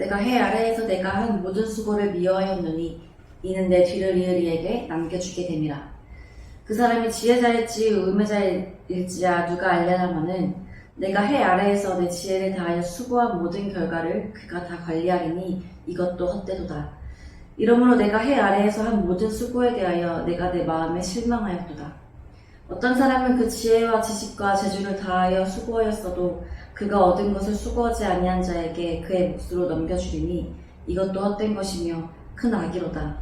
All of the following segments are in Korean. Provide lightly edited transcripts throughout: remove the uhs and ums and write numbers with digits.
내가 해 아래에서 내가 한 모든 수고를 미워하였노니 이는 내 뒤를 이으리에게 남겨주게 됨이라. 그 사람이 지혜자일지 우매자일지야 누가 알려나마는 내가 해 아래에서 내 지혜를 다하여 수고한 모든 결과를 그가 다 관리하리니 이것도 헛되도다. 이러므로 내가 해 아래에서 한 모든 수고에 대하여 내가 내 마음에 실망하였도다. 어떤 사람은 그 지혜와 지식과 재주를 다하여 수고하였어도 그가 얻은 것을 수고하지 아니한 자에게 그의 몫으로 넘겨주리니 이것도 헛된 것이며 큰 악이로다.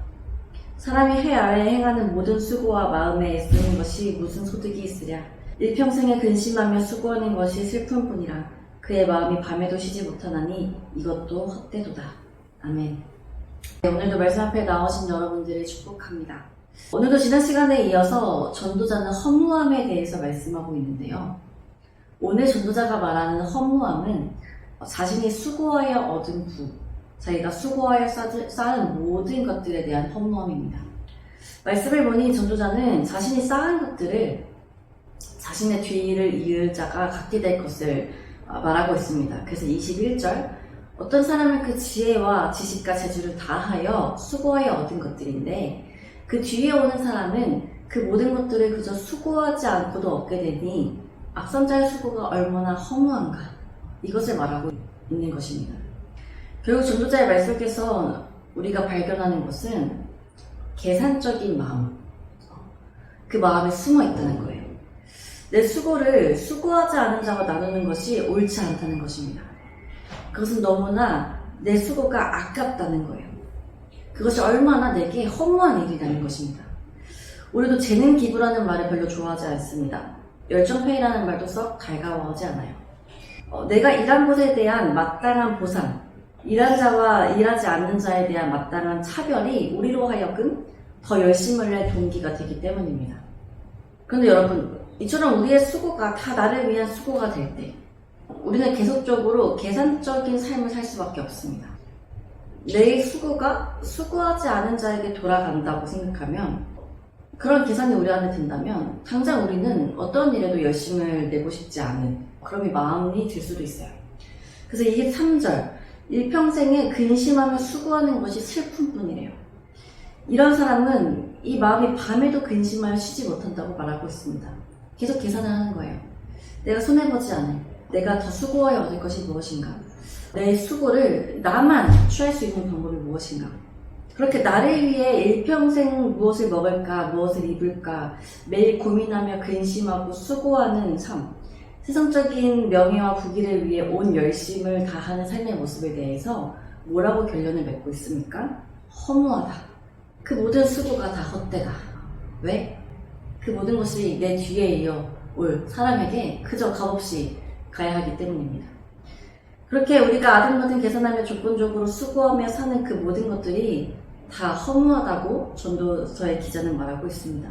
사람이 해 아래에 행하는 모든 수고와 마음에 애쓰는 것이 무슨 소득이 있으랴. 일평생에 근심하며 수고하는 것이 슬픔뿐이라. 그의 마음이 밤에도 쉬지 못하나니 이것도 헛되도다. 아멘. 오늘도 말씀 앞에 나오신 여러분들을 축복합니다. 오늘도 지난 시간에 이어서 전도자는 허무함에 대해서 말씀하고 있는데요. 오늘 전도자가 말하는 허무함은 자신이 수고하여 얻은 부, 자기가 수고하여 쌓은 모든 것들에 대한 허무함입니다. 말씀을 보니 전도자는 자신이 쌓은 것들을 자신의 뒤를 이을 자가 갖게 될 것을 말하고 있습니다. 그래서 21절, 어떤 사람은 그 지혜와 지식과 재주를 다하여 수고하여 얻은 것들인데 그 뒤에 오는 사람은 그 모든 것들을 그저 수고하지 않고도 얻게 되니 앞선 자의 수고가 얼마나 허무한가, 이것을 말하고 있는 것입니다. 결국 전도자의 말 속에서 우리가 발견하는 것은 계산적인 마음, 그 마음에 숨어 있다는 거예요. 내 수고를 수고하지 않은 자와 나누는 것이 옳지 않다는 것입니다. 그것은 너무나 내 수고가 아깝다는 거예요. 그것이 얼마나 내게 허무한 일이라는 것입니다. 우리도 재능 기부라는 말을 별로 좋아하지 않습니다. 열정페이라는 말도 썩 달가워하지 않아요. 내가 일한 것에 대한 마땅한 보상, 일한 자와 일하지 않는 자에 대한 마땅한 차별이 우리로 하여금 더 열심을 낼 동기가 되기 때문입니다. 그런데 여러분, 이처럼 우리의 수고가 다 나를 위한 수고가 될 때 우리는 계속적으로 계산적인 삶을 살 수밖에 없습니다. 내 수고가 수고하지 않은 자에게 돌아간다고 생각하면, 그런 계산이 우리 안에 든다면 당장 우리는 어떤 일에도 열심을 내고 싶지 않은 그런 마음이 들 수도 있어요. 그래서 23절, 일평생에 근심하며 수고하는 것이 슬픔뿐이래요. 이런 사람은 이 마음이 밤에도 근심하여 쉬지 못한다고 말하고 있습니다. 계속 계산을 하는 거예요. 내가 손해보지 않을, 내가 더 수고하여 얻을 것이 무엇인가? 내 수고를 나만 취할 수 있는 방법이 무엇인가? 그렇게 나를 위해 일평생 무엇을 먹을까, 무엇을 입을까 매일 고민하며 근심하고 수고하는 삶, 세상적인 명예와 부귀를 위해 온 열심을 다하는 삶의 모습에 대해서 뭐라고 결론을 맺고 있습니까? 허무하다. 그 모든 수고가 다 헛되다. 왜? 그 모든 것이 내 뒤에 이어올 사람에게 그저 값없이 가야 하기 때문입니다. 그렇게 우리가 아등바등 계산하며 조건적으로 수고하며 사는 그 모든 것들이 다 허무하다고 전도서의 기자는 말하고 있습니다.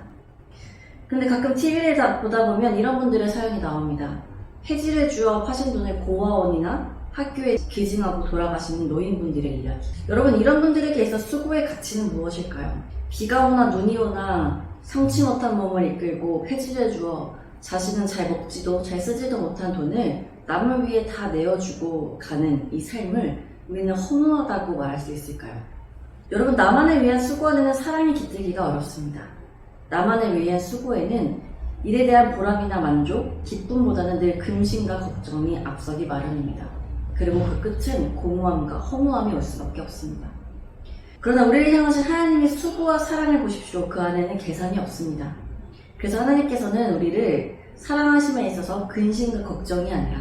그런데 가끔 TV를 보다 보면 이런 분들의 사연이 나옵니다. 해지를 주어 파신 돈을 고아원이나 학교에 기증하고 돌아가시는 노인분들의 이야기. 여러분, 이런 분들에게 있어 수고의 가치는 무엇일까요? 비가 오나 눈이 오나 성치 못한 몸을 이끌고 폐지를 주어 자신은 잘 먹지도 잘 쓰지도 못한 돈을 남을 위해 다 내어주고 가는 이 삶을 우리는 허무하다고 말할 수 있을까요? 여러분, 나만을 위한 수고에는 사랑이 깃들기가 어렵습니다. 나만을 위한 수고에는 일에 대한 보람이나 만족, 기쁨보다는 늘 근심과 걱정이 앞서기 마련입니다. 그리고 그 끝은 공허함과 허무함이 올 수밖에 없습니다. 그러나 우리를 향하신 하나님의 수고와 사랑을 보십시오. 그 안에는 계산이 없습니다. 그래서 하나님께서는 우리를 사랑하심에 있어서 근심과 걱정이 아니라,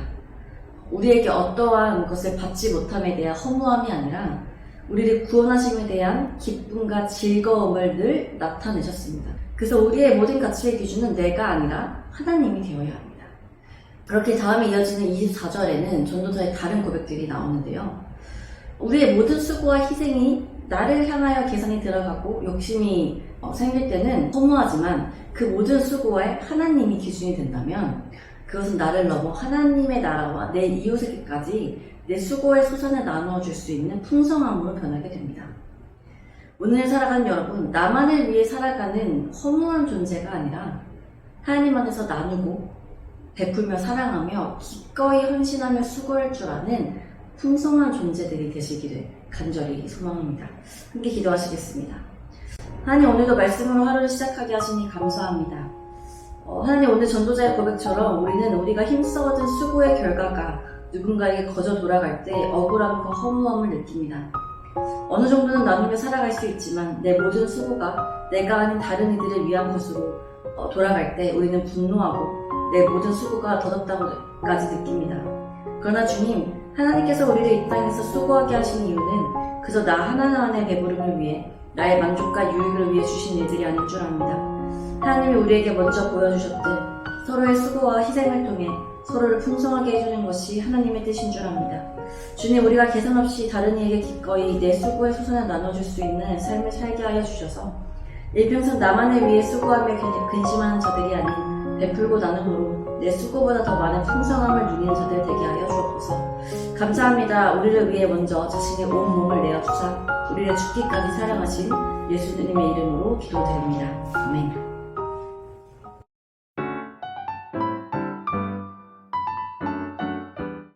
우리에게 어떠한 것을 받지 못함에 대한 허무함이 아니라 우리를 구원하심에 대한 기쁨과 즐거움을 늘 나타내셨습니다. 그래서 우리의 모든 가치의 기준은 내가 아니라 하나님이 되어야 합니다. 그렇게 다음에 이어지는 24절에는 전도서의 다른 고백들이 나오는데요. 우리의 모든 수고와 희생이 나를 향하여 계산이 들어가고 욕심이 생길 때는 허무하지만, 그 모든 수고에 하나님이 기준이 된다면 그것은 나를 넘어 하나님의 나라와 내 이웃에게까지 내 수고의 소산을 나누어 줄 수 있는 풍성함으로 변하게 됩니다. 오늘 살아가는 여러분, 나만을 위해 살아가는 허무한 존재가 아니라 하나님 안에서 나누고 베풀며 사랑하며 기꺼이 헌신하며 수고할 줄 아는 풍성한 존재들이 되시기를 간절히 소망합니다. 함께 기도하시겠습니다. 하나님, 오늘도 말씀으로 하루를 시작하게 하시니 감사합니다. 하나님, 오늘 전도자의 고백처럼 우리는 우리가 힘써 얻은 수고의 결과가 누군가에게 거저 돌아갈 때 억울함과 허무함을 느낍니다. 어느 정도는 나누며 살아갈 수 있지만 내 모든 수고가 내가 아닌 다른 이들을 위한 것으로 돌아갈 때 우리는 분노하고 내 모든 수고가 더럽다고까지 느낍니다. 그러나 주님, 하나님께서 우리를 이 땅에서 수고하게 하신 이유는 그저 나 하나하나의 배부름을 위해 나의 만족과 유익을 위해 주신 일들이 아닌 줄 압니다. 하나님이 우리에게 먼저 보여주셨듯 서로의 수고와 희생을 통해 서로를 풍성하게 해주는 것이 하나님의 뜻인 줄 압니다. 주님, 우리가 계산 없이 다른 이에게 기꺼이 내 수고의 소산을 나눠줄 수 있는 삶을 살게 하여 주셔서 일평생 나만을 위해 수고하며 근심하는 자들이 아닌 베풀고 나눔으로 내 수고보다 더 많은 풍성함을 누리는 자들 되게 하여 주옵소서. 감사합니다. 우리를 위해 먼저 자신의 온 몸을 내어주사 우리를 죽기까지 사랑하신 예수님의 이름으로 기도드립니다. 아멘.